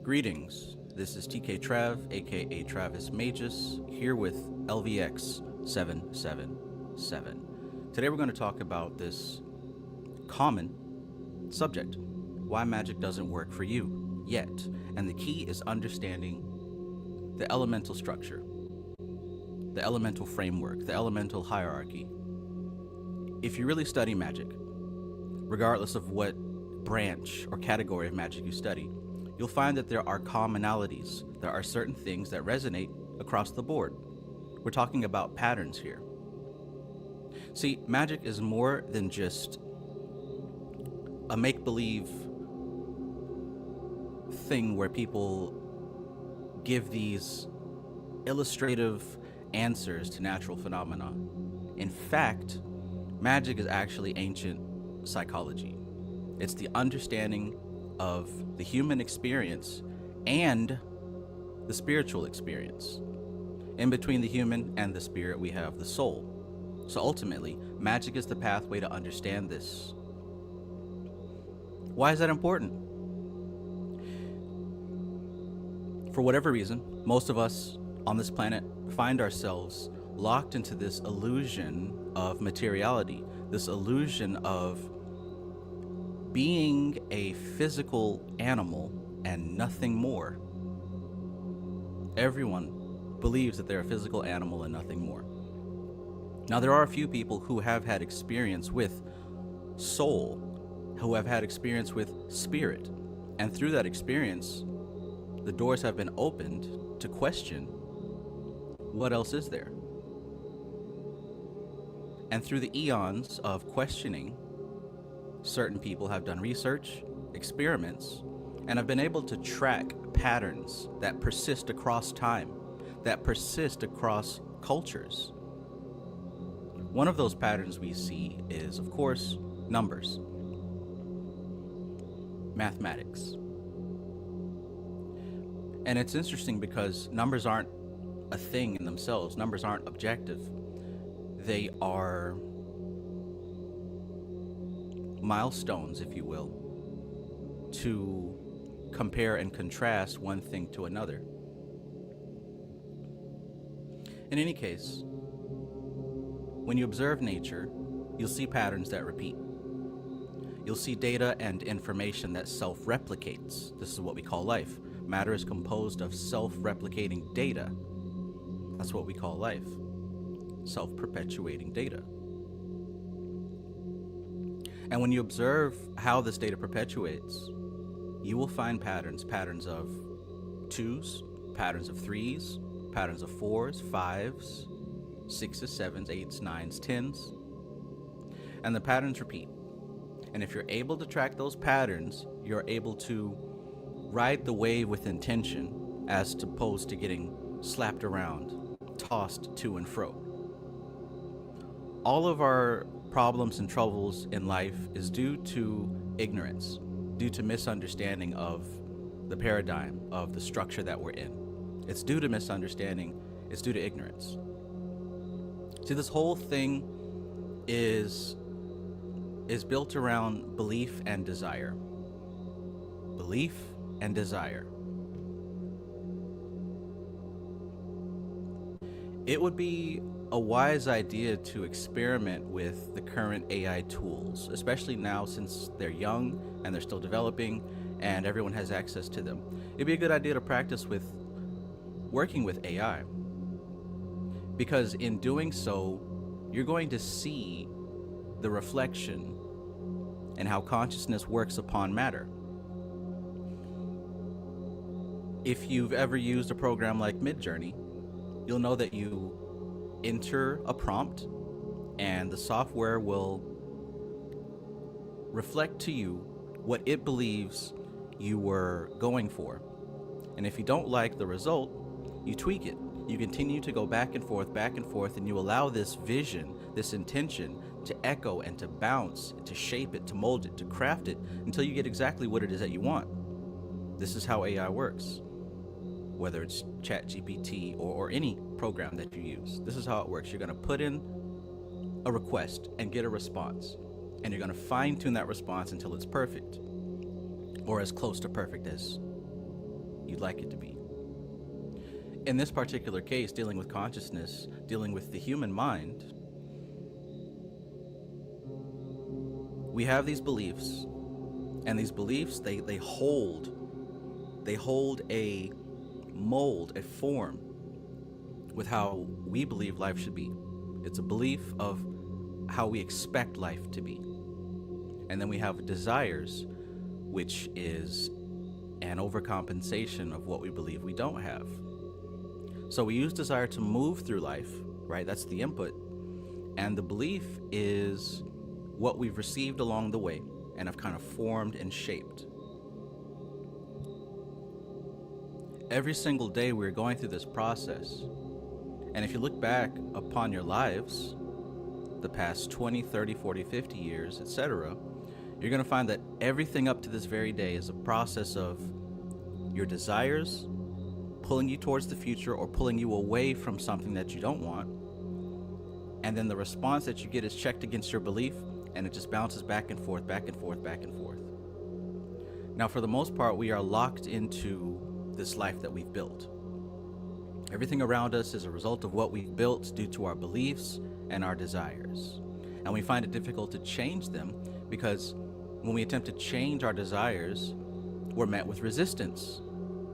Greetings, this is TK Trav, aka Travis Magus, here with LVX777. Today we're going to talk about this common subject, why magic doesn't work for you yet. And the key is understanding the elemental structure, the elemental framework, the elemental hierarchy. If you really study magic, regardless of what branch or category of magic you study, you'll find that there are commonalities. There are certain things that resonate across the board. We're talking about patterns here. See, magic is more than just a make-believe thing where people give these illustrative answers to natural phenomena. In fact, magic is actually ancient psychology. It's the understanding of the human experience and the spiritual experience. In between the human and the spirit, we have the soul. So ultimately, magic is the pathway to understand this. Why is that important? For whatever reason, most of us on this planet find ourselves locked into this illusion of materiality, this illusion of being a physical animal and nothing more. Everyone believes that they're a physical animal and nothing more. Now, there are a few people who have had experience with soul, who have had experience with spirit, and through that experience, the doors have been opened to question what else is there. And through the eons of questioning, certain people have done research, experiments, and have been able to track patterns that persist across time, that persist across cultures. One of those patterns we see is, of course, numbers, mathematics. And it's interesting because numbers aren't a thing in themselves. Numbers aren't objective. They are milestones, if you will, to compare and contrast one thing to another. In any case, when you observe nature, you'll see patterns that repeat. You'll see data and information that self-replicates. This is what we call life. Matter is composed of self-replicating data. That's what we call life. Self-perpetuating data. And when you observe how this data perpetuates, you will find patterns of 2s, patterns of 3s, patterns of 4s, 5s, 6s, 7s, 8s, 9s, 10s. And the patterns repeat. And if you're able to track those patterns, you're able to ride the wave with intention as opposed to getting slapped around, tossed to and fro. All of our problems and troubles in life is due to ignorance, due to misunderstanding of the paradigm, of the structure that we're in. It's due to misunderstanding, it's due to ignorance. See, this whole thing is built around belief and desire. Belief and desire. It would be a wise idea to experiment with the current AI tools, especially now since they're young and they're still developing and everyone has access to them. It'd be a good idea to practice with working with AI, because in doing so, you're going to see the reflection and how consciousness works upon matter. If you've ever used a program like Midjourney, you'll know that you enter a prompt and the software will reflect to you what it believes you were going for. And if you don't like the result, you tweak it. You continue to go back and forth, and you allow this vision, this intention to echo and to bounce, to shape it, to mold it, to craft it until you get exactly what it is that you want. This is how AI works. Whether it's ChatGPT or any program that you use. This is how it works. You're going to put in a request and get a response. And you're going to fine tune that response until it's perfect. Or as close to perfect as you'd like it to be. In this particular case, dealing with consciousness, dealing with the human mind, we have these beliefs, and these beliefs, they hold a mold, a form with how we believe life should be. It's a belief of how we expect life to be. And then we have desires, which is an overcompensation of what we believe we don't have. So we use desire to move through life, right? That's the input. And the belief is what we've received along the way and have kind of formed and shaped. Every single day we're going through this process. And if you look back upon your lives, the past 20, 30, 40, 50 years, etc., you're going to find that everything up to this very day is a process of your desires pulling you towards the future or pulling you away from something that you don't want. And then the response that you get is checked against your belief, and it just bounces back and forth, back and forth, back and forth. Now, for the most part, we are locked into this life that we've built. Everything around us is a result of what we've built due to our beliefs and our desires. And we find it difficult to change them because when we attempt to change our desires, we're met with resistance.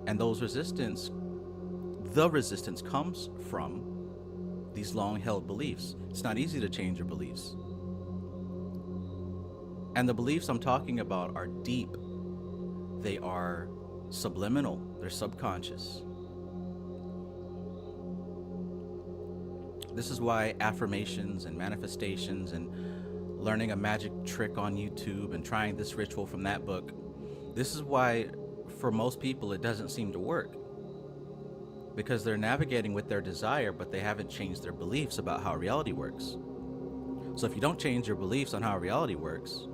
And the resistance comes from these long-held beliefs. It's not easy to change your beliefs. And the beliefs I'm talking about are deep. They are subliminal. They're subconscious. This is why affirmations and manifestations and learning a magic trick on YouTube and trying this ritual from that book, this is why for most people it doesn't seem to work. Because they're navigating with their desire, but they haven't changed their beliefs about how reality works. So if you don't change your beliefs on how reality works,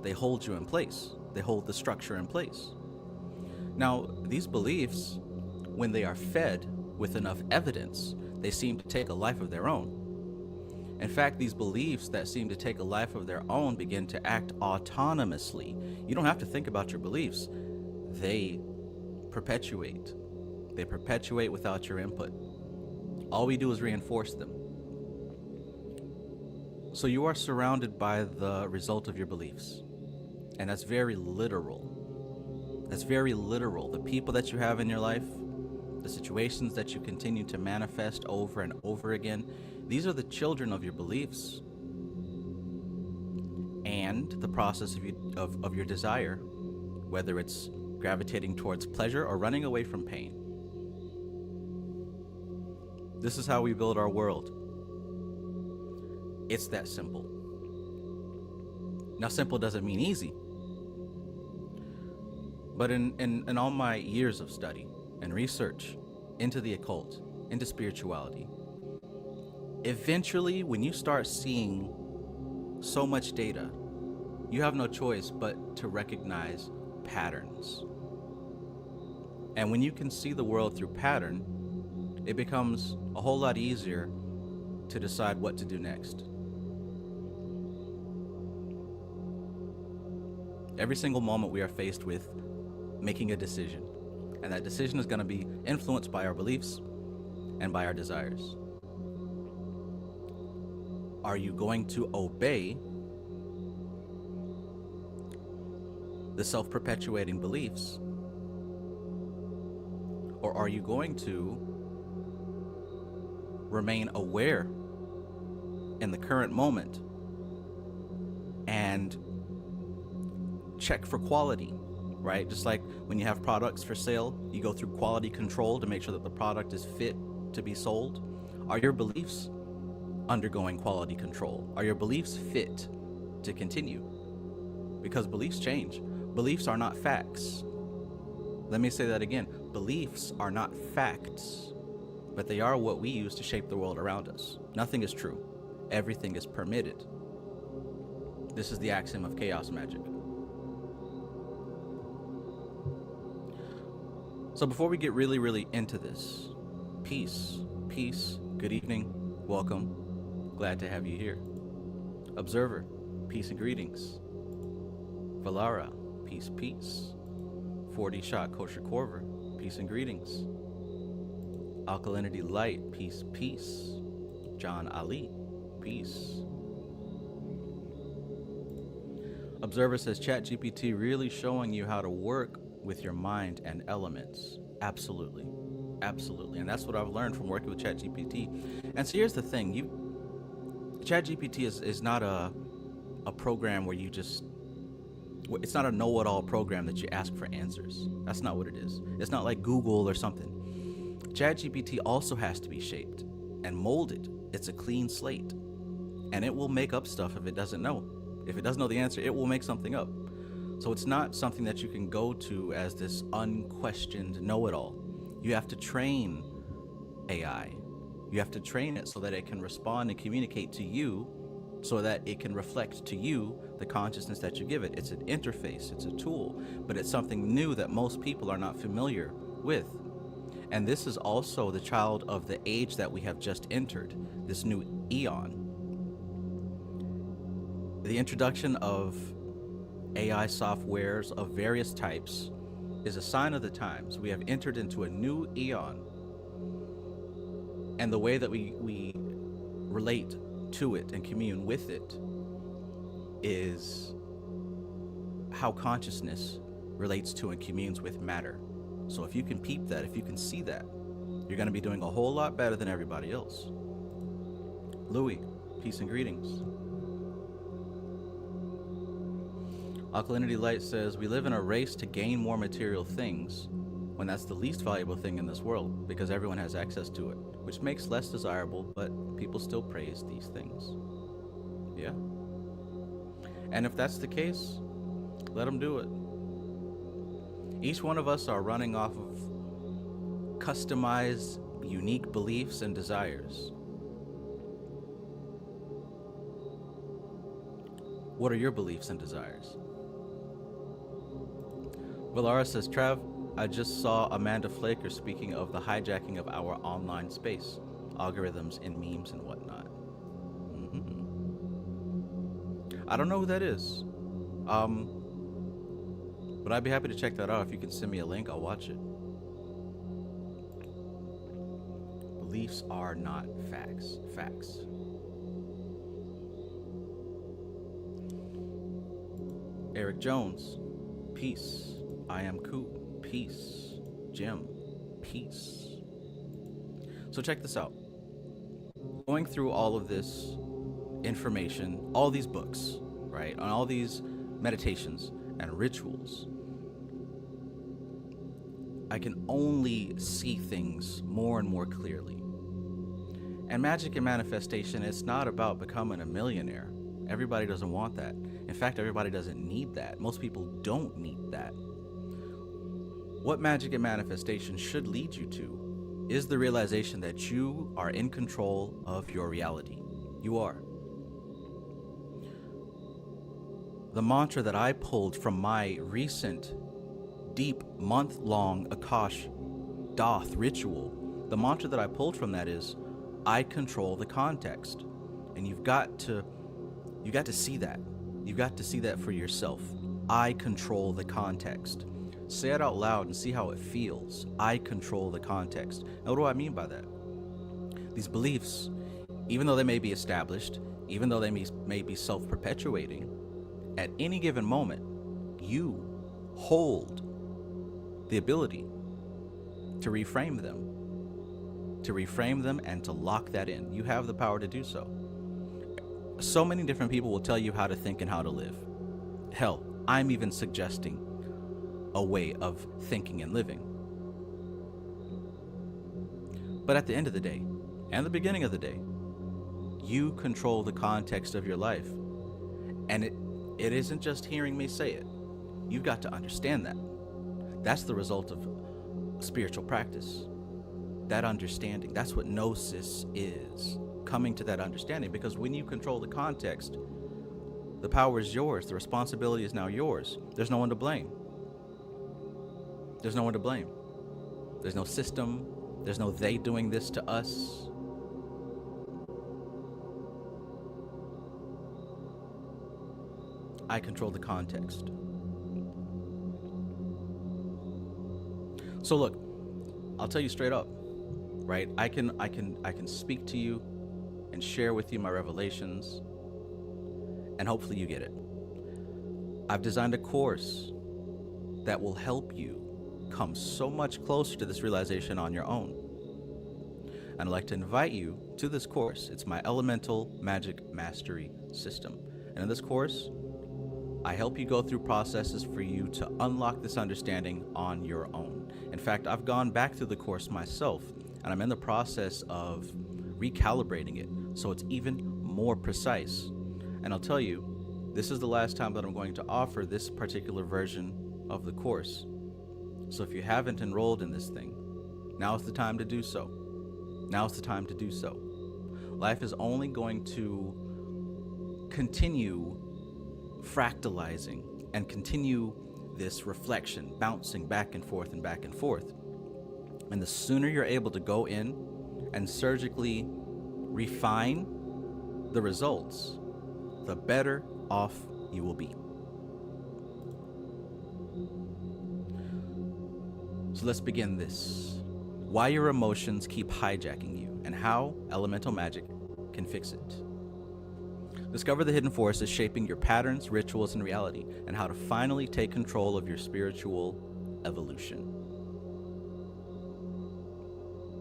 they hold you in place. They hold the structure in place. Now, these beliefs, when they are fed with enough evidence, they seem to take a life of their own. In fact, these beliefs that seem to take a life of their own begin to act autonomously. You don't have to think about your beliefs. They perpetuate. They perpetuate without your input. All we do is reinforce them. So you are surrounded by the result of your beliefs. And that's very literal. That's very literal. The people that you have in your life, the situations that you continue to manifest over and over again, these are the children of your beliefs and the process of your desire, whether it's gravitating towards pleasure or running away from pain. This is how we build our world. It's that simple. Now, simple doesn't mean easy. But in all my years of study and research into the occult, into spirituality, eventually when you start seeing so much data, you have no choice but to recognize patterns. And when you can see the world through pattern, it becomes a whole lot easier to decide what to do next. Every single moment we are faced with making a decision, and that decision is going to be influenced by our beliefs and by our desires. Are you going to obey the self-perpetuating beliefs, or are you going to remain aware in the current moment and check for quality, right? Just like when you have products for sale, you go through quality control to make sure that the product is fit to be sold. Are your beliefs undergoing quality control? Are your beliefs fit to continue? Because beliefs change. Beliefs are not facts. Let me say that again. Beliefs are not facts, but they are what we use to shape the world around us. Nothing is true. Everything is permitted. This is the axiom of chaos magic. So before we get really into this, peace, good evening, welcome, glad to have you here. Observer, peace and greetings. Valara, peace. 40 shot kosher Corver, peace and greetings. Alkalinity light, peace, peace. John Ali, peace. Observer says, ChatGPT really showing you how to work with your mind and elements. Absolutely. Absolutely. And that's what I've learned from working with ChatGPT. And so here's the thing. ChatGPT is not a program where you just, it's not a know-it-all program that you ask for answers. That's not what it is. It's not like Google or something. ChatGPT also has to be shaped and molded. It's a clean slate. And it will make up stuff if it doesn't know. If it doesn't know the answer, it will make something up. So it's not something that you can go to as this unquestioned know-it-all. You have to train AI. You have to train it so that it can respond and communicate to you, so that it can reflect to you the consciousness that you give it. It's an interface, it's a tool, but it's something new that most people are not familiar with. And this is also the child of the age that we have just entered, this new eon. The introduction of AI softwares of various types is a sign of the times. We have entered into a new eon. And the way that we relate to it and commune with it is how consciousness relates to and communes with matter. So if you can peep that, if you can see that, you're going to be doing a whole lot better than everybody else. Louis, peace and greetings. Alkalinity Light says, we live in a race to gain more material things when that's the least valuable thing in this world because everyone has access to it, which makes less desirable, but people still praise these things. Yeah. And if that's the case, let them do it. Each one of us are running off of customized, unique beliefs and desires. What are your beliefs and desires? Valara says, Trav, I just saw Amanda Flaker speaking of the hijacking of our online space, algorithms and memes and whatnot. I don't know who that is. But I'd be happy to check that out. If you can send me a link, I'll watch it. Beliefs are not facts. Facts. Eric Jones, peace. I am Coop, peace. Jim, peace. So check this out. Going through all of this information, all these books, right, on all these meditations and rituals, I can only see things more and more clearly. And magic and manifestation, it's not about becoming a millionaire. Everybody doesn't want that. In fact, everybody doesn't need that. Most people don't need that. What magic and manifestation should lead you to is the realization that you are in control of your reality. You are. The mantra that I pulled from my recent deep month-long Akash Doth ritual, the mantra that I pulled from that is, I control the context. And you've got to see that. You've got to see that for yourself. I control the context. Say it out loud and see how it feels. I control the context. Now, what do I mean by that? These beliefs, even though they may be established, even though they may be self-perpetuating, at any given moment, you hold the ability to reframe them and to lock that in. You have the power to do so. So many different people will tell you how to think and how to live. Hell, I'm even suggesting a way of thinking and living. But at the end of the day, and the beginning of the day, you control the context of your life. And it isn't just hearing me say it. You've got to understand that. That's the result of spiritual practice. That understanding, that's what gnosis is. Coming to that understanding, because when you control the context, the power is yours. The responsibility is now yours. There's no one to blame. There's no one to blame. There's no system. There's no they doing this to us. I control the context. So look, I'll tell you straight up, right? I can speak to you and share with you my revelations, and hopefully you get it. I've designed a course that will help you come so much closer to this realization on your own. And I'd like to invite you to this course. It's my Elemental Magic Mastery System. And in this course, I help you go through processes for you to unlock this understanding on your own. In fact, I've gone back through the course myself, and I'm in the process of recalibrating it so it's even more precise. And I'll tell you, this is the last time that I'm going to offer this particular version of the course. So if you haven't enrolled in this thing, now's the time to do so. Now's the time to do so. Life is only going to continue fractalizing and continue this reflection, bouncing back and forth and back and forth. And the sooner you're able to go in and surgically refine the results, the better off you will be. So let's begin this. Why your emotions keep hijacking you and how elemental magic can fix it. Discover the hidden forces shaping your patterns, rituals, and reality, and how to finally take control of your spiritual evolution.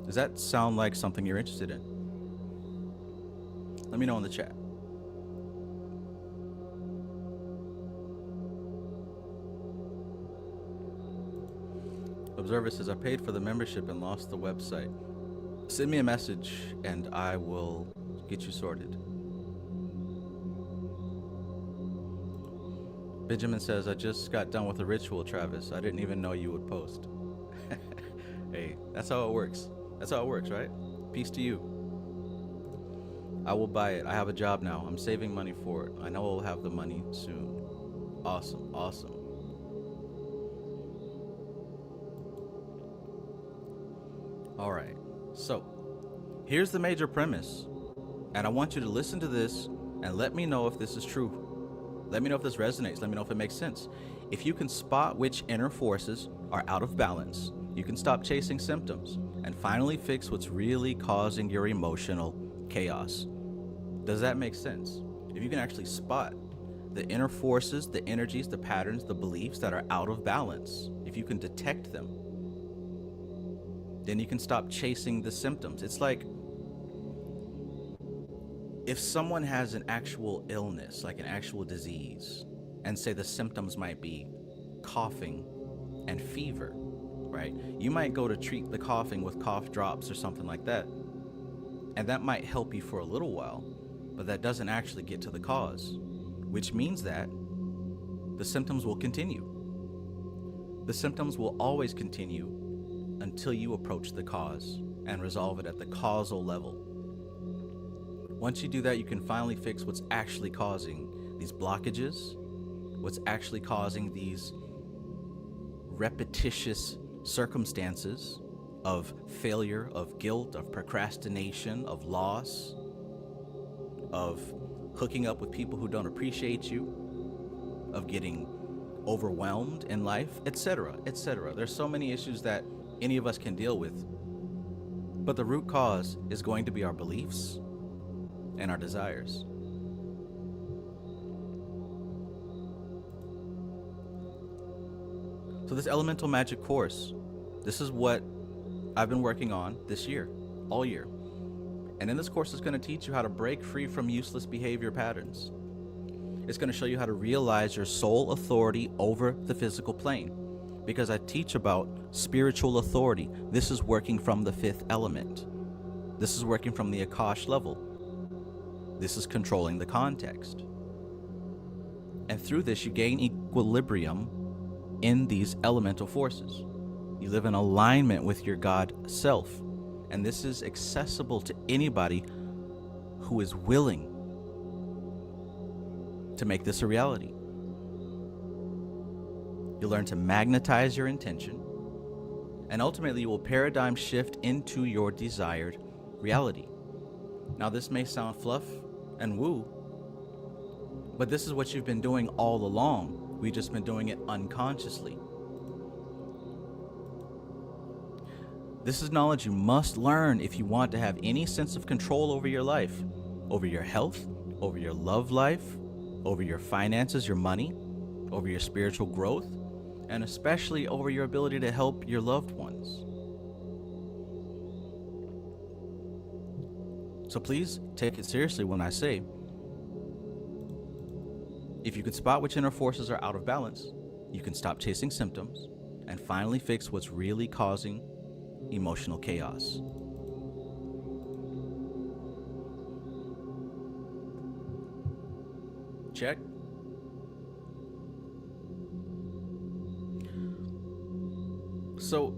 Does that sound like something you're interested in? Let me know in the chat. Observer says, I paid for the membership and lost the website. Send me a message and I will get you sorted. Benjamin says, I just got done with a ritual, Travis. I didn't even know you would post. Hey, that's how it works. That's how it works, right? Peace to you. I will buy it. I have a job now. I'm saving money for it. I know I'll have the money soon. Awesome, awesome. All right, so here's the major premise, and I want you to listen to this and let me know if this is true. Let me know if this resonates. Let me know if it makes sense. If you can spot which inner forces are out of balance, you can stop chasing symptoms and finally fix what's really causing your emotional chaos. Does that make sense? If you can actually spot the inner forces, the energies, the patterns, the beliefs that are out of balance, if you can detect them, then you can stop chasing the symptoms. It's like if someone has an actual illness, like an actual disease, and say the symptoms might be coughing and fever, right? You might go to treat the coughing with cough drops or something like that, and that might help you for a little while, but that doesn't actually get to the cause, which means that the symptoms will continue. The symptoms will always continue until you approach the cause and resolve it at the causal level. Once you do that, you can finally fix what's actually causing these blockages, what's actually causing these repetitious circumstances of failure, of guilt, of procrastination, of loss, of hooking up with people who don't appreciate you, of getting overwhelmed in life, etc., etc. There's so many issues that any of us can deal with, but the root cause is going to be our beliefs and our desires. So this elemental magic course, this is what I've been working on this year, all year. And in this course, it's going to teach you how to break free from useless behavior patterns. It's going to show you how to realize your soul authority over the physical plane. Because I teach about spiritual authority. This is working from the fifth element. This is working from the Akash level. This is controlling the context. And through this, you gain equilibrium in these elemental forces. You live in alignment with your God self. And this is accessible to anybody who is willing to make this a reality. You'll learn to magnetize your intention, and ultimately you will paradigm shift into your desired reality. Now, this may sound fluff and woo, but this is what you've been doing all along. We've just been doing it unconsciously. This is knowledge you must learn if you want to have any sense of control over your life, over your health, over your love life, over your finances, your money, over your spiritual growth, and especially over your ability to help your loved ones. So please take it seriously when I say, if you can spot which inner forces are out of balance, you can stop chasing symptoms and finally fix what's really causing emotional chaos. Check. So,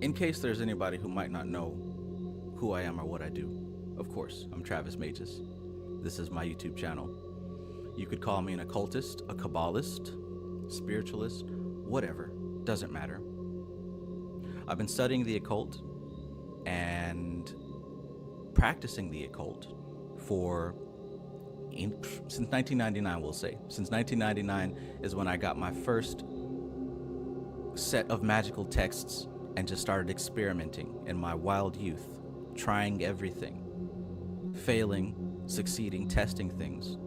in case there's anybody who might not know who I am or what I do, of course, I'm Travis Magus. This is my YouTube channel. You could call me an occultist, a Kabbalist, spiritualist, whatever, doesn't matter. I've been studying the occult and practicing the occult since 1999, we'll say. Since 1999 is when I got my first set of magical texts and just started experimenting in my wild youth, trying everything, failing, succeeding, testing things.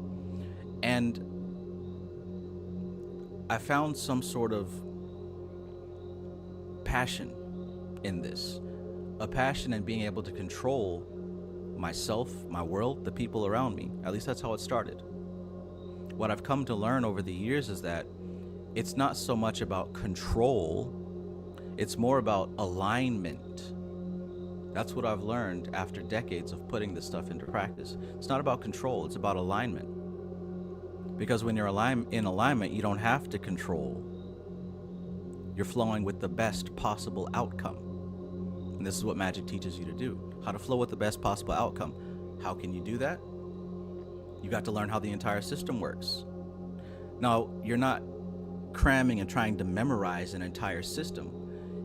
And I found some sort of passion in this, a passion in being able to control myself, my world, the people around me. At least that's how it started. What I've come to learn over the years is that it's not so much about control, it's more about alignment. That's what I've learned after decades of putting this stuff into practice. It's not about control, it's about alignment. Because when you're in alignment, you don't have to control. You're flowing with the best possible outcome. And this is what Magick teaches you to do. How to flow with the best possible outcome. How can you do that? You got to learn how the entire system works. Now, you're not cramming and trying to memorize an entire system.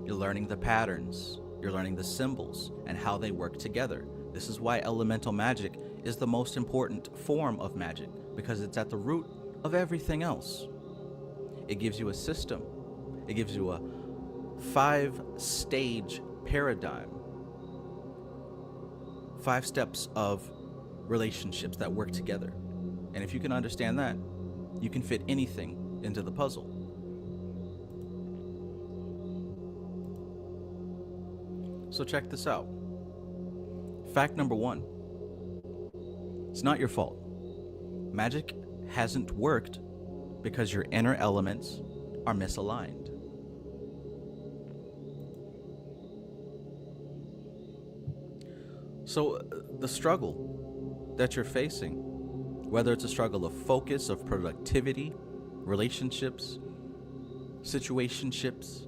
You're learning the patterns. You're learning the symbols and how they work together. This is why elemental magic is the most important form of magic, because it's at the root of everything else. It gives you a system. It gives you a 5-stage paradigm. 5 steps of relationships that work together. And if you can understand that, you can fit anything into the puzzle. So check this out. Fact number 1. It's not your fault. Magic hasn't worked because your inner elements are misaligned. So the struggle that you're facing, whether it's a struggle of focus, of productivity, relationships, situationships,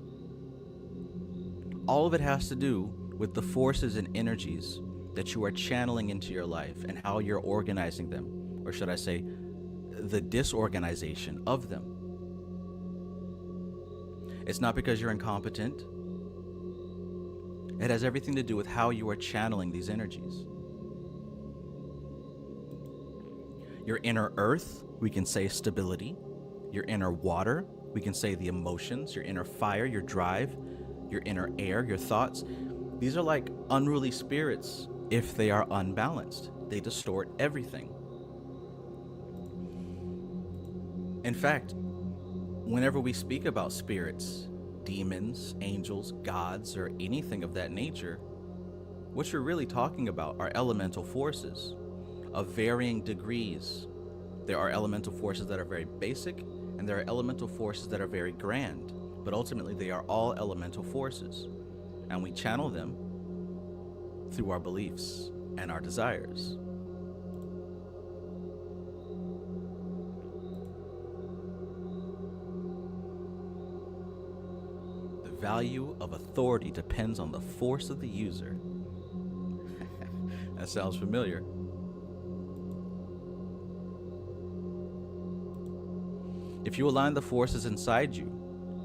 all of it has to do with the forces and energies that you are channeling into your life and how you're organizing them, or should I say, the disorganization of them. It's not because you're incompetent. It has everything to do with how you are channeling these energies. Your inner earth, we can say stability. Your inner water, we can say the emotions. Your inner fire, your drive. Your inner air, your thoughts. These are like unruly spirits if they are unbalanced. They distort everything. In fact, whenever we speak about spirits, demons, angels, gods, or anything of that nature, what you're really talking about are elemental forces of varying degrees. There are elemental forces that are very basic, and there are elemental forces that are very grand, but ultimately they are all elemental forces, and we channel them through our beliefs and our desires. The value of authority depends on the force of the user. That sounds familiar. If you align the forces inside you,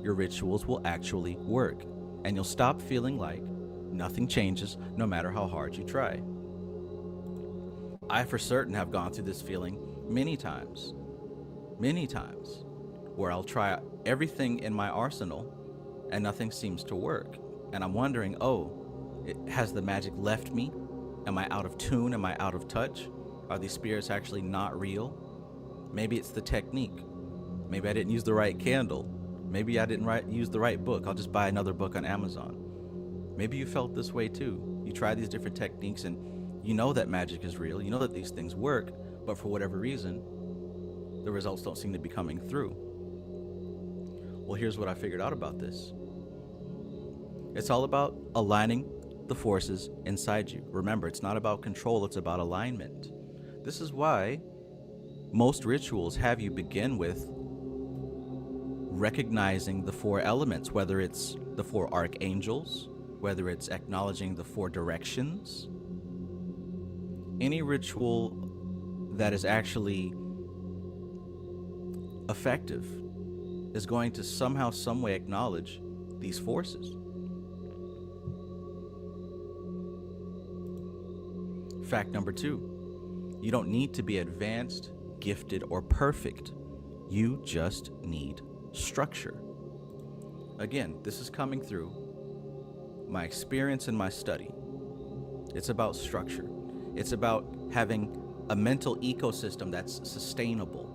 your rituals will actually work, and you'll stop feeling like nothing changes no matter how hard you try. I for certain have gone through this feeling many times, where I'll try everything in my arsenal and nothing seems to work. And I'm wondering, has the magic left me? Am I out of tune? Am I out of touch? Are these spirits actually not real? Maybe it's the technique. Maybe I didn't use the right candle. Maybe I didn't use the right book. I'll just buy another book on Amazon. Maybe you felt this way too. You try these different techniques and you know that magic is real. You know that these things work, but for whatever reason, the results don't seem to be coming through. Well, here's what I figured out about this. It's all about aligning the forces inside you. Remember, it's not about control, it's about alignment. This is why most rituals have you begin with recognizing the 4 elements, whether it's the 4 archangels, whether it's acknowledging the 4 directions. Any ritual that is actually effective is going to somehow, some way acknowledge these forces. Fact number 2, you don't need to be advanced, gifted, or perfect. You just need structure. Again, this is coming through my experience and my study. It's about structure. It's about having a mental ecosystem that's sustainable.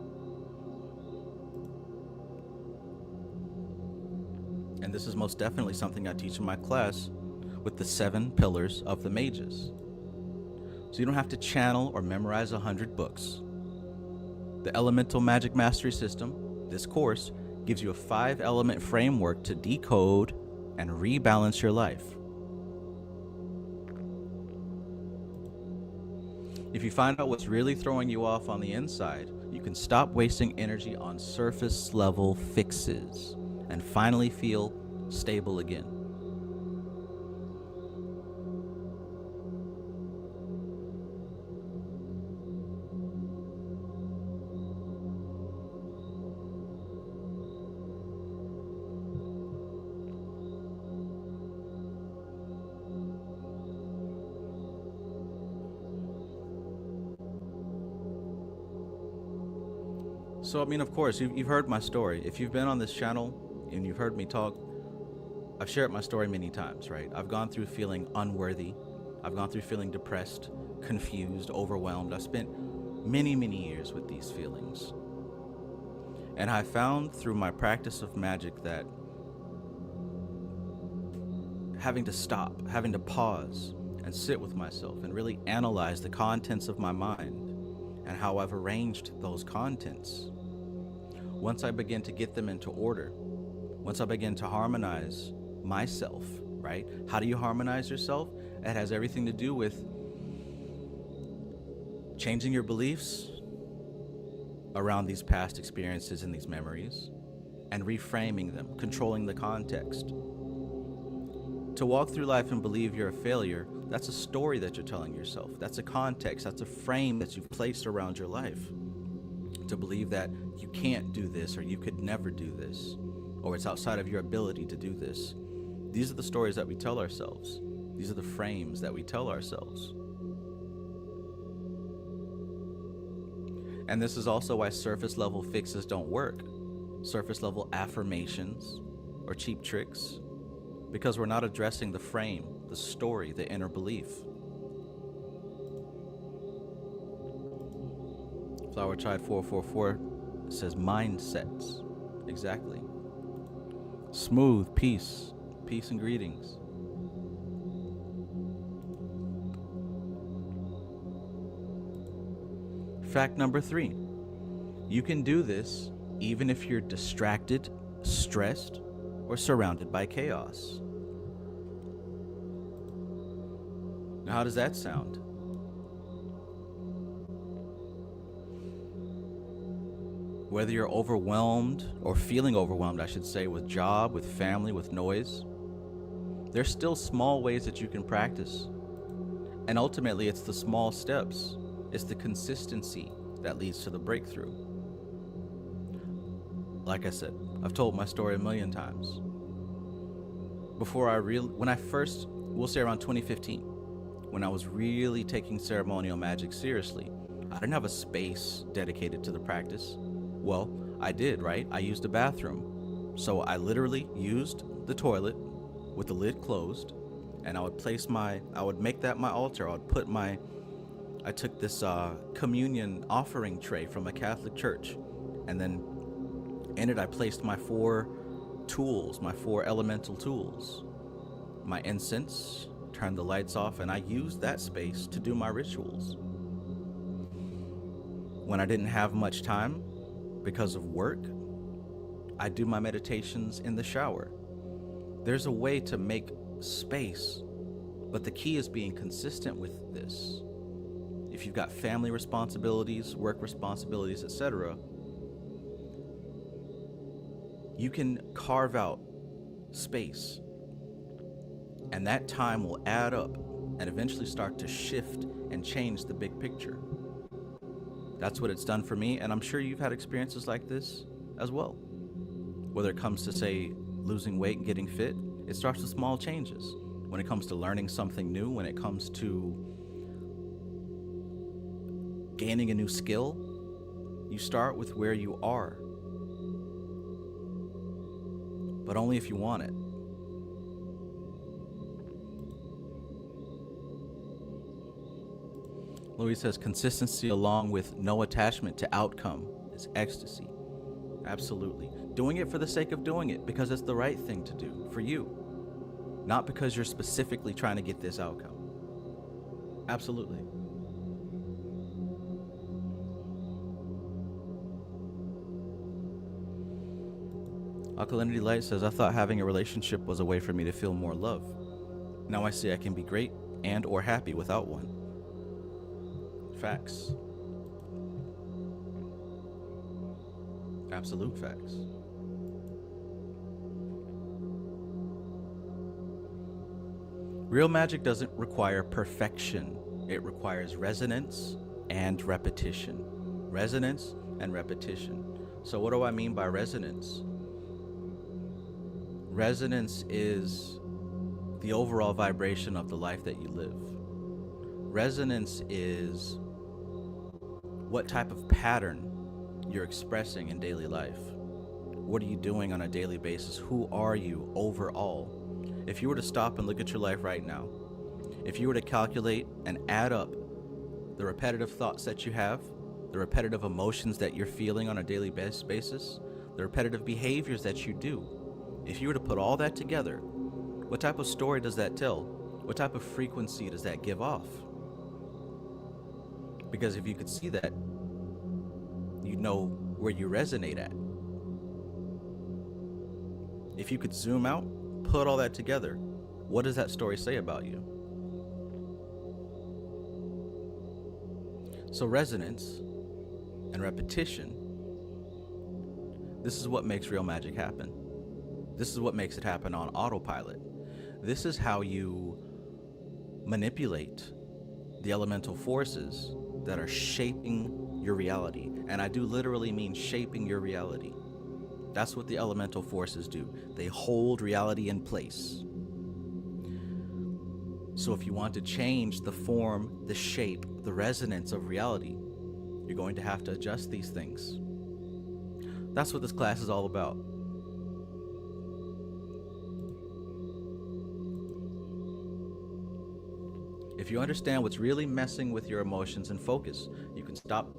And this is most definitely something I teach in my class with the 7 pillars of the mages. So you don't have to channel or memorize 100 books. The Elemental Magic Mastery System, this course, gives you a 5-element framework to decode and rebalance your life. If you find out what's really throwing you off on the inside, you can stop wasting energy on surface level fixes and finally feel stable again. So, I mean, of course, you've heard my story. If you've been on this channel and you've heard me talk, I've shared my story many times, right? I've gone through feeling unworthy. I've gone through feeling depressed, confused, overwhelmed. I've spent many, many years with these feelings. And I found through my practice of magic that having to stop, having to pause and sit with myself and really analyze the contents of my mind and how I've arranged those contents. Once I begin to get them into order, once I begin to harmonize myself, right? How do you harmonize yourself? It has everything to do with changing your beliefs around these past experiences and these memories and reframing them, controlling the context. To walk through life and believe you're a failure, that's a story that you're telling yourself. That's a context, that's a frame that you've placed around your life. To believe that you can't do this, or you could never do this, or it's outside of your ability to do this. These are the stories that we tell ourselves. These are the frames that we tell ourselves. And this is also why surface level fixes don't work. Surface level affirmations or cheap tricks, because we're not addressing the frame, the story, the inner belief. Flower Child 444 says mindsets. Exactly. Smooth, peace and greetings. Fact number 3. You can do this even if you're distracted, stressed, or surrounded by chaos. Now, how does that sound? Whether you're overwhelmed, or feeling overwhelmed, I should say, with job, with family, with noise, there's still small ways that you can practice. And ultimately, it's the small steps. It's the consistency that leads to the breakthrough. Like I said, I've told my story a million times. When I first, we'll say around 2015, when I was really taking ceremonial magic seriously, I didn't have a space dedicated to the practice. Well, I did, right? I used a bathroom. So I literally used the toilet with the lid closed, and I would make that my altar. I took this communion offering tray from a Catholic church, and then in it I placed my four elemental tools, my incense, turned the lights off, and I used that space to do my rituals. When I didn't have much time because of work, I do my meditations in the shower. There's a way to make space, but the key is being consistent with this. If you've got family responsibilities, work responsibilities, etc., you can carve out space, and that time will add up and eventually start to shift and change the big picture. That's what it's done for me, and I'm sure you've had experiences like this as well. Whether it comes to, say, losing weight and getting fit, it starts with small changes. When it comes to learning something new, when it comes to gaining a new skill, you start with where you are, but only if you want it. Louis says consistency along with no attachment to outcome is ecstasy. Absolutely. Doing it for the sake of doing it, because it's the right thing to do for you, not because you're specifically trying to get this outcome. Absolutely. Alkalinity Light says, I thought having a relationship was a way for me to feel more love. Now I see I can be great and or happy without one. Facts. Absolute facts. Real magic doesn't require perfection. It requires resonance and repetition. Resonance and repetition. So what do I mean by resonance? Resonance is the overall vibration of the life that you live. Resonance is what type of pattern you're expressing in daily life. What are you doing on a daily basis? Who are you overall? If you were to stop and look at your life right now, if you were to calculate and add up the repetitive thoughts that you have, the repetitive emotions that you're feeling on a daily basis, the repetitive behaviors that you do, if you were to put all that together, what type of story does that tell? What type of frequency does that give off? Because if you could see that, you'd know where you resonate at. If you could zoom out, put all that together, what does that story say about you? So resonance and repetition, this is what makes real magic happen. This is what makes it happen on autopilot. This is how you manipulate the elemental forces that are shaping your reality. And I do literally mean shaping your reality. That's what the elemental forces do. They hold reality in place. So if you want to change the form, the shape, the resonance of reality, you're going to have to adjust these things. That's what this class is all about. If you understand what's really messing with your emotions and focus, you can stop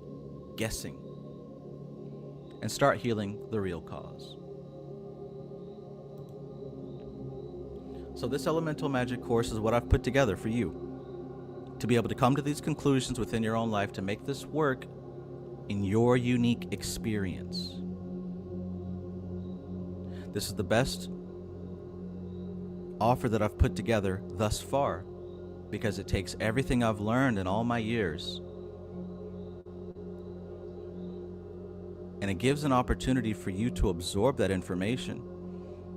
guessing and start healing the real cause. So this elemental magic course is what I've put together for you to be able to come to these conclusions within your own life, to make this work in your unique experience. This is the best offer that I've put together thus far, because it takes everything I've learned in all my years, and it gives an opportunity for you to absorb that information,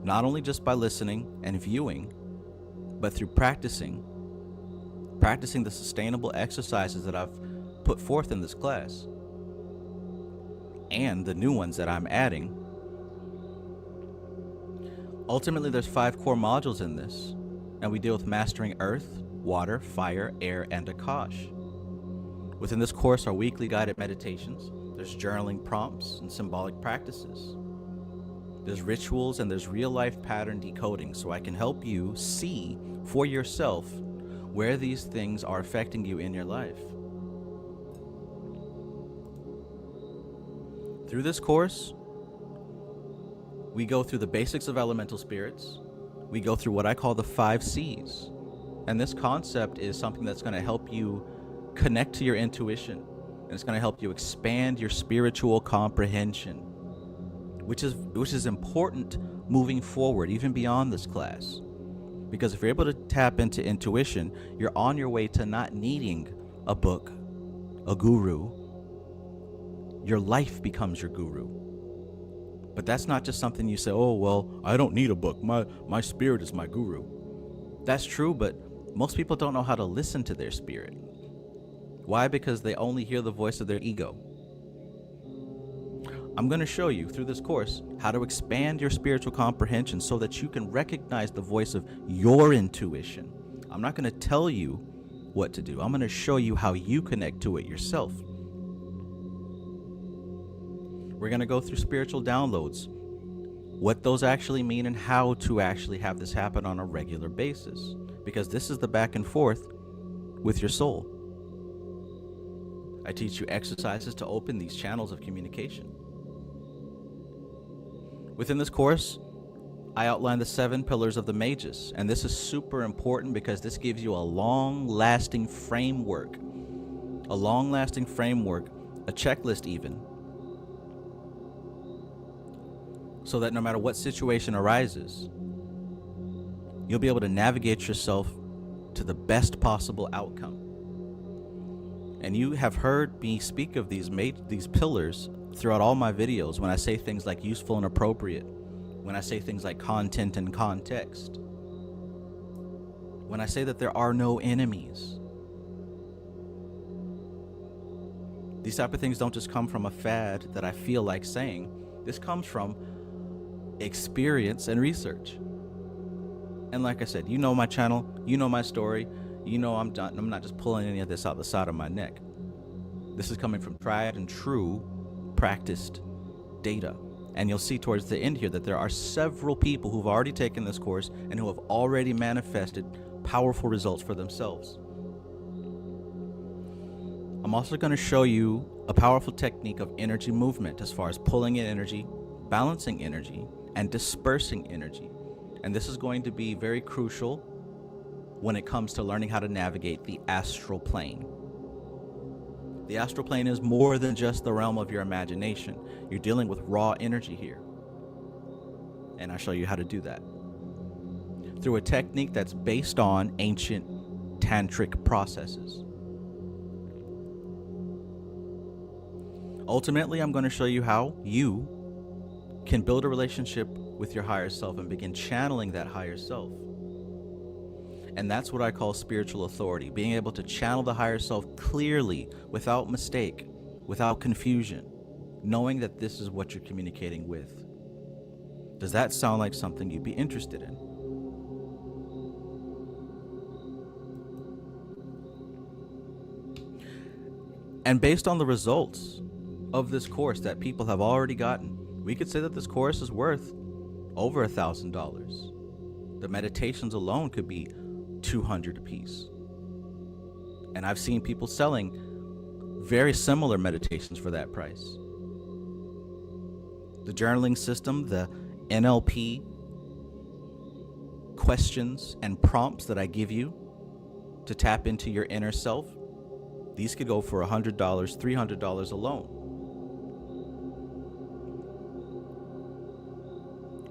not only just by listening and viewing, but through practicing the sustainable exercises that I've put forth in this class, and the new ones that I'm adding. Ultimately, there's 5 core modules in this, and we deal with mastering earth, water, fire, air, and Akash. Within this course are weekly guided meditations. There's journaling prompts and symbolic practices. There's rituals and there's real life pattern decoding, so I can help you see for yourself where these things are affecting you in your life. Through this course, we go through the basics of elemental spirits. We go through what I call the 5 C's. And this concept is something that's going to help you connect to your intuition. And it's going to help you expand your spiritual comprehension, which is important moving forward, even beyond this class. Because if you're able to tap into intuition, you're on your way to not needing a book, a guru. Your life becomes your guru. But that's not just something you say, oh, well, I don't need a book. My spirit is my guru. That's true, but most people don't know how to listen to their spirit. Why? Because they only hear the voice of their ego. I'm going to show you through this course how to expand your spiritual comprehension so that you can recognize the voice of your intuition. I'm not going to tell you what to do. I'm going to show you how you connect to it yourself. We're going to go through spiritual downloads, what those actually mean, and how to actually have this happen on a regular basis. Because this is the back and forth with your soul. I teach you exercises to open these channels of communication. Within this course, I outline the 7 pillars of the Magus, and this is super important because this gives you a long-lasting framework, a checklist even, so that no matter what situation arises, you'll be able to navigate yourself to the best possible outcome. And you have heard me speak of these pillars throughout all my videos when I say things like useful and appropriate, when I say things like content and context, when I say that there are no enemies. These type of things don't just come from a fad that I feel like saying. This comes from experience and research. And like I said, you know my channel, you know my story, you know I'm not just pulling any of this out the side of my neck. This is coming from tried and true practiced data. And you'll see towards the end here that there are several people who've already taken this course and who have already manifested powerful results for themselves. I'm also going to show you a powerful technique of energy movement as far as pulling in energy, balancing energy, and dispersing energy. And this is going to be very crucial when it comes to learning how to navigate the astral plane. The astral plane is more than just the realm of your imagination. You're dealing with raw energy here. And I'll show you how to do that through a technique that's based on ancient tantric processes. Ultimately, I'm going to show you how you can build a relationship with your higher self and begin channeling that higher self. And that's what I call spiritual authority, being able to channel the higher self clearly, without mistake, without confusion, knowing that this is what you're communicating with. Does that sound like something you'd be interested in? And based on the results of this course that people have already gotten, we could say that this course is worth over $1,000. The meditations alone could be $200 a piece. And I've seen people selling very similar meditations for that price. The journaling system, the NLP questions and prompts that I give you to tap into your inner self, these could go for $100, $300 alone.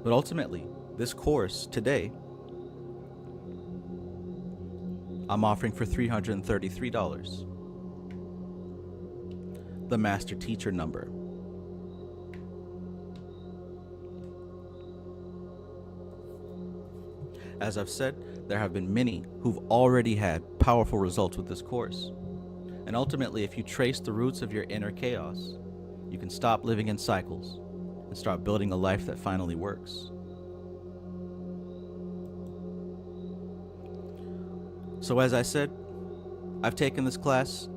But ultimately, this course today, I'm offering for $333. The master teacher number. As I've said, there have been many who've already had powerful results with this course. And ultimately, if you trace the roots of your inner chaos, you can stop living in cycles and start building a life that finally works. So as I said, I've taken this class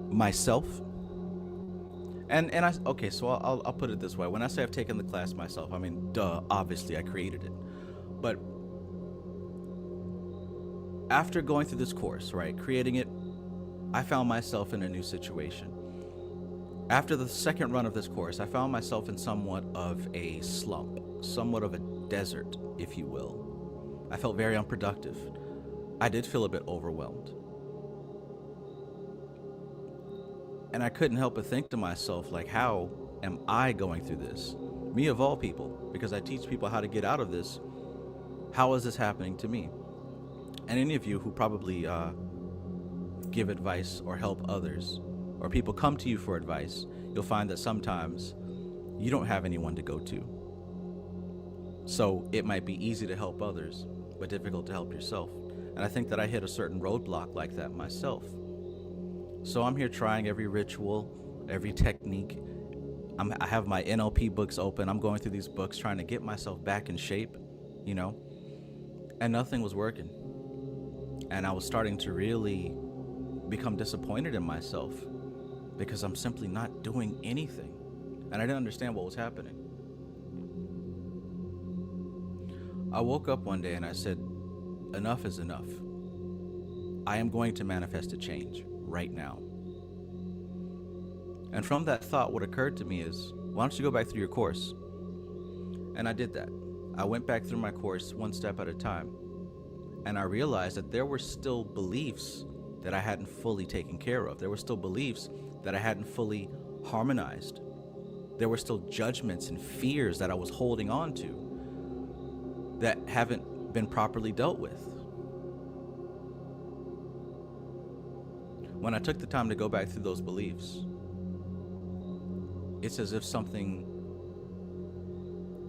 myself, Okay, so I'll put it this way. When I say I've taken the class myself, I mean, duh, obviously I created it. But after going through this course, right, creating it, I found myself in a new situation. After the second run of this course, I found myself in somewhat of a slump, somewhat of a desert, if you will. I felt very unproductive. I did feel a bit overwhelmed. And I couldn't help but think to myself, like, how am I going through this? Me of all people, because I teach people how to get out of this. How is this happening to me? And any of you who probably give advice or help others, or people come to you for advice, you'll find that sometimes you don't have anyone to go to. So it might be easy to help others, but difficult to help yourself. And I think that I hit a certain roadblock like that myself. So I'm here trying every ritual, every technique. I have my NLP books open. I'm going through these books trying to get myself back in shape, you know, and nothing was working. And I was starting to really become disappointed in myself because I'm simply not doing anything. And I didn't understand what was happening. I woke up one day and I said, enough is enough. I am going to manifest a change right now. And from that thought, what occurred to me is, why don't you go back through your course? And I did that. I went back through my course one step at a time. And I realized that there were still beliefs that I hadn't fully taken care of. There were still beliefs that I hadn't fully harmonized. There were still judgments and fears that I was holding on to that haven't been properly dealt with. When I took the time to go back through those beliefs, it's as if something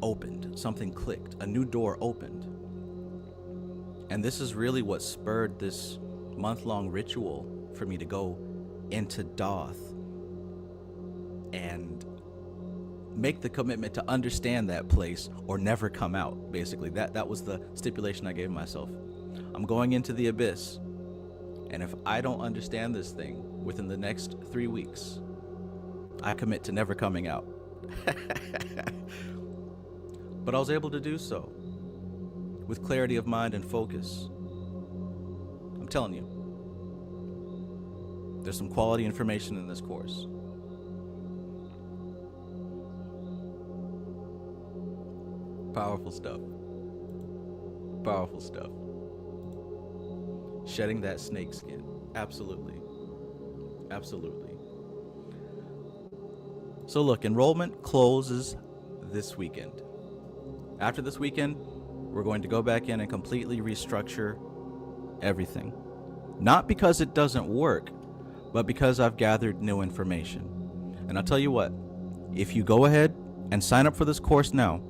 opened, something clicked, a new door opened. And this is really what spurred this month-long ritual for me to go into Doth and make the commitment to understand that place or never come out. Basically, that was the stipulation I gave myself. I'm going into the abyss, and if I don't understand this thing within the next 3 weeks, I commit to never coming out. But I was able to do so with clarity of mind and focus. I'm telling you, there's some quality information in this course. Powerful stuff. Powerful stuff. Shedding that snake skin. Absolutely. Absolutely. So look, enrollment closes this weekend. After this weekend, we're going to go back in and completely restructure everything. Not because it doesn't work, but because I've gathered new information. And I'll tell you what, if you go ahead and sign up for this course now,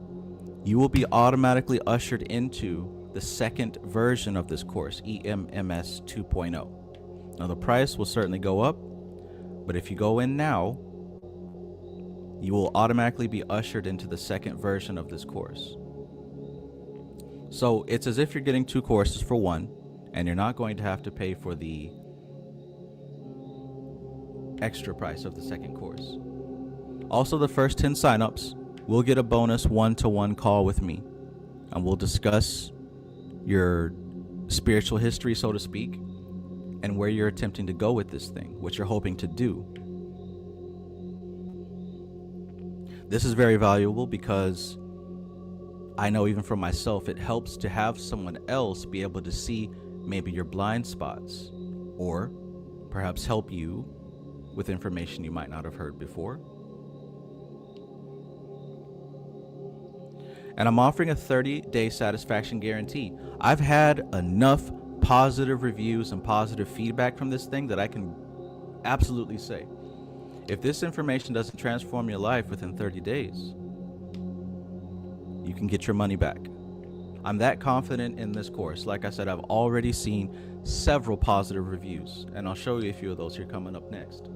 you will be automatically ushered into the second version of this course, EMMS 2.0. Now the price will certainly go up, but if you go in now, you will automatically be ushered into the second version of this course. So it's as if you're getting two courses for one, and you're not going to have to pay for the extra price of the second course. Also, the first 10 signups will get a bonus one-to-one call with me, and we'll discuss your spiritual history, so to speak, and where you're attempting to go with this thing, what you're hoping to do. This is very valuable because I know even for myself, it helps to have someone else be able to see maybe your blind spots, or perhaps help you with information you might not have heard before. And I'm offering a 30-day satisfaction guarantee. I've had enough positive reviews and positive feedback from this thing that I can absolutely say, if this information doesn't transform your life within 30 days, you can get your money back. I'm that confident in this course. Like I said, I've already seen several positive reviews, and I'll show you a few of those here coming up next.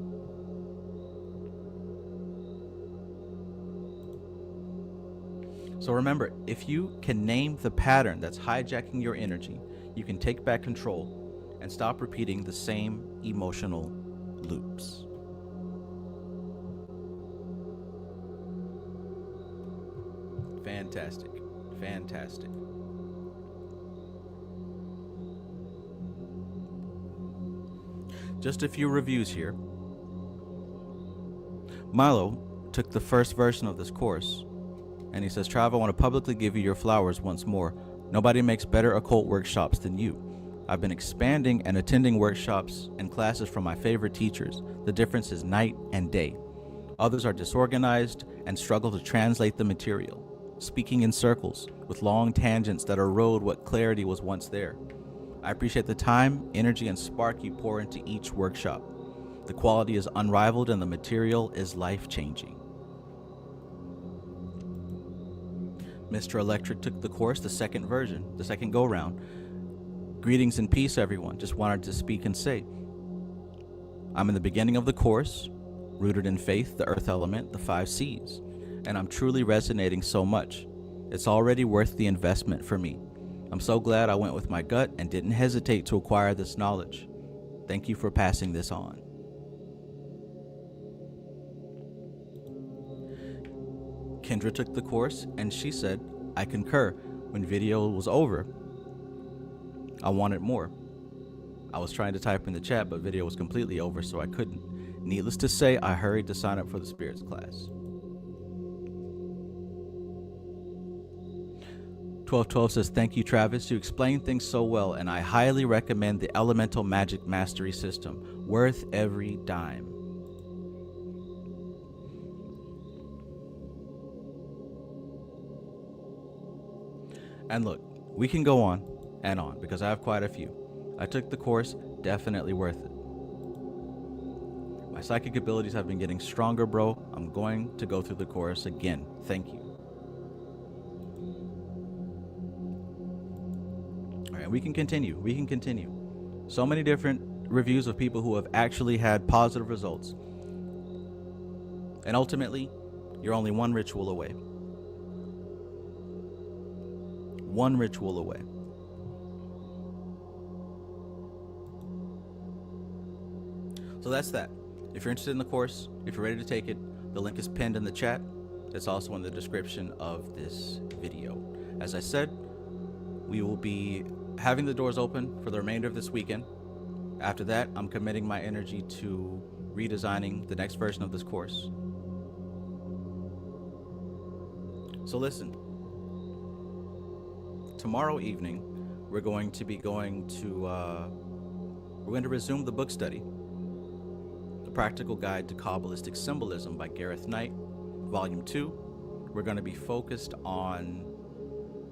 So remember, if you can name the pattern that's hijacking your energy, you can take back control and stop repeating the same emotional loops. Fantastic. Fantastic. Just a few reviews here. Milo took the first version of this course, and he says, Trav, I want to publicly give you your flowers once more. Nobody makes better occult workshops than you. I've been expanding and attending workshops and classes from my favorite teachers. The difference is night and day. Others are disorganized and struggle to translate the material, speaking in circles with long tangents that erode what clarity was once there. I appreciate the time, energy, and spark you pour into each workshop. The quality is unrivaled and the material is life-changing. Mr. Electric took the course, the second version, the second go-round. Greetings and peace, everyone. Just wanted to speak and say, I'm in the beginning of the course, rooted in faith, the earth element, the 5 C's, and I'm truly resonating so much. It's already worth the investment for me. I'm so glad I went with my gut and didn't hesitate to acquire this knowledge. Thank you for passing this on. Kendra took the course and she said, I concur. When video was over, I wanted more. I was trying to type in the chat, but video was completely over, so I couldn't. Needless to say, I hurried to sign up for the spirits class. 1212 says, thank you, Travis. You explain things so well, and I highly recommend the Elemental Magic Mastery System. Worth every dime. And look, we can go on and on because I have quite a few. I took the course, definitely worth it. My psychic abilities have been getting stronger, bro. I'm going to go through the course again. Thank you. All right, we can continue. We can continue. So many different reviews of people who have actually had positive results. And ultimately, you're only one ritual away. One ritual away. So that's that. If you're interested in the course, if you're ready to take it, the link is pinned in the chat. It's also in the description of this video. As I said, we will be having the doors open for the remainder of this weekend. After that, I'm committing my energy to redesigning the next version of this course. So listen. Tomorrow evening, we're going to resume the book study, The Practical Guide to Kabbalistic Symbolism by Gareth Knight, Volume 2. We're going to be focused on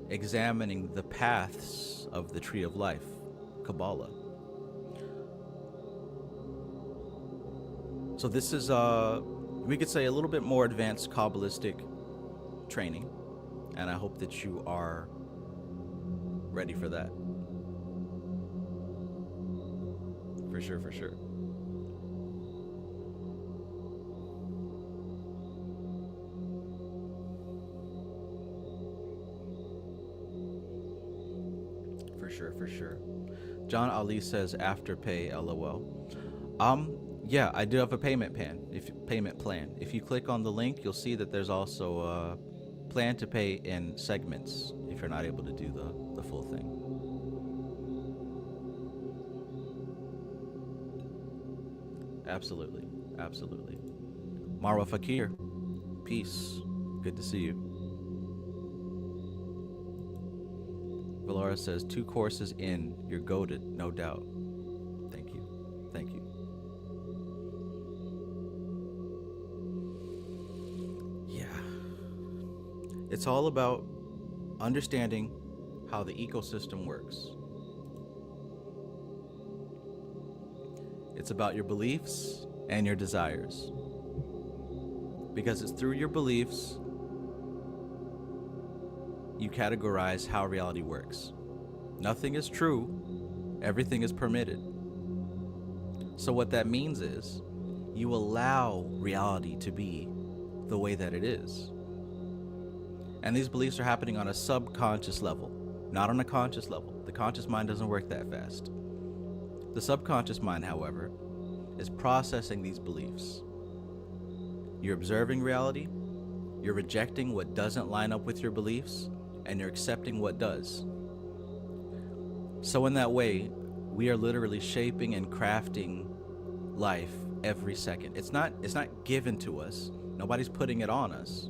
examining the paths of the Tree of Life, Kabbalah. So this is, we could say, a little bit more advanced Kabbalistic training, and I hope that you are ready for that. For sure, for sure. For sure, for sure. John Ali says Afterpay, LOL. Yeah, I do have a payment plan. If you click on the link, you'll see that there's also a plan to pay in segments if you're not able to do the full thing. Absolutely, absolutely. Marwa Fakir, peace. Good to see you. Valara says 2 courses in, you're goated, no doubt. Thank you, thank you. Yeah, it's all about understanding how the ecosystem works. It's about your beliefs and your desires. Because it's through your beliefs you categorize how reality works. Nothing is true, everything is permitted. So what that means is you allow reality to be the way that it is. And these beliefs are happening on a subconscious level, not on a conscious level. The conscious mind doesn't work that fast. The subconscious mind, however, is processing these beliefs. You're observing reality, You're rejecting what doesn't line up with your beliefs, and you're accepting what does. So in that way, we are literally shaping and crafting life every second. It's not given to us. Nobody's putting it on us.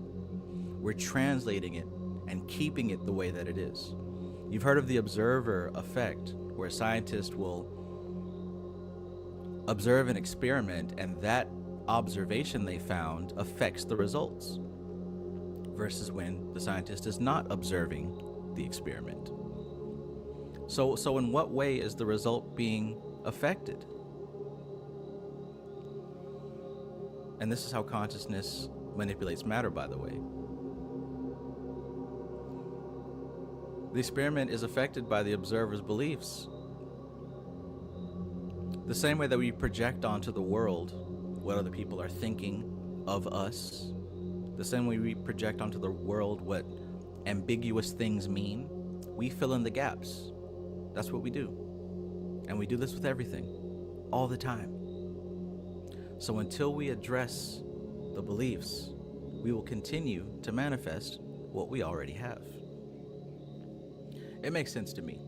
We're translating it and keeping it the way that it is. You've heard of the observer effect, where a scientist will observe an experiment and that observation they found affects the results, versus when the scientist is not observing the experiment. So in what way is the result being affected? And this is how consciousness manipulates matter, by the way. The experiment is affected by the observer's beliefs. The same way that we project onto the world what other people are thinking of us, the same way we project onto the world what ambiguous things mean, we fill in the gaps. That's what we do. And we do this with everything, all the time. So until we address the beliefs, we will continue to manifest what we already have. It makes sense to me.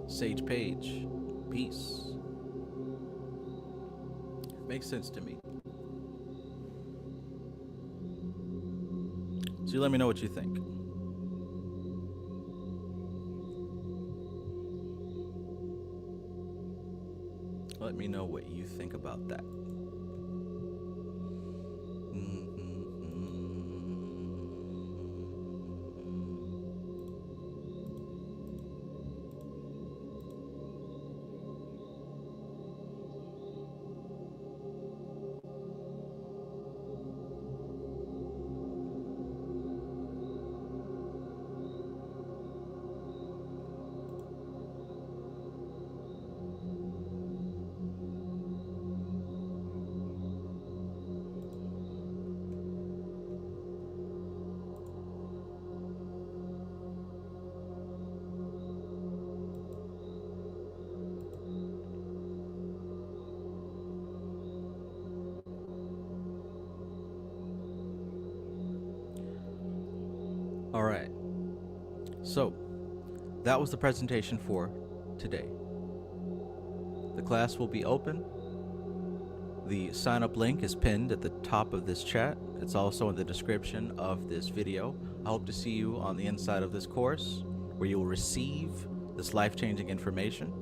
Sage Page, peace. Makes sense to me. So you let me know what you think. Let me know what you think about that. All right. So that was the presentation for today. The class will be open. The sign up link is pinned at the top of this chat. It's also in the description of this video. I hope to see you on the inside of this course, where you will receive this life-changing information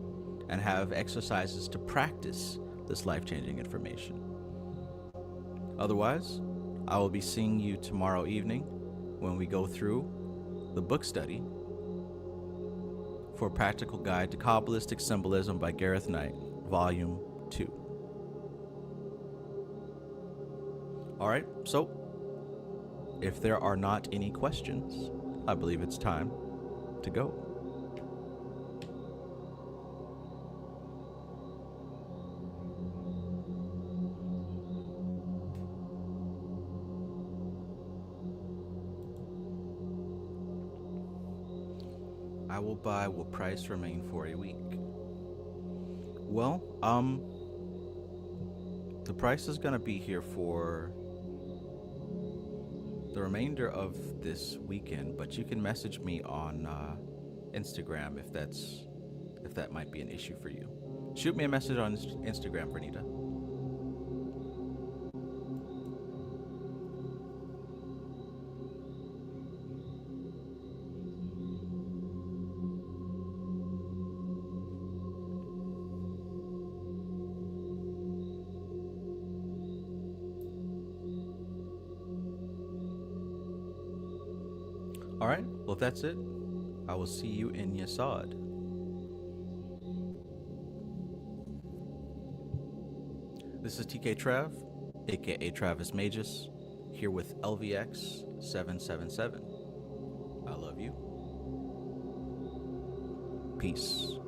and have exercises to practice this life-changing information. Otherwise, I will be seeing you tomorrow evening when we go through the book study for Practical Guide to Kabbalistic Symbolism by Gareth Knight, Volume 2. All right, so if there are not any questions, I believe it's time to go. I will buy will price remain for a week. Well, the price is gonna be here for the remainder of this weekend, but you can message me on Instagram if that might be an issue for you. Shoot me a message on Instagram, Vernita. All right, well, if that's it, I will see you in Yasad. This is TK Trav, aka Travis Magus, here with LVX777. I love you. Peace.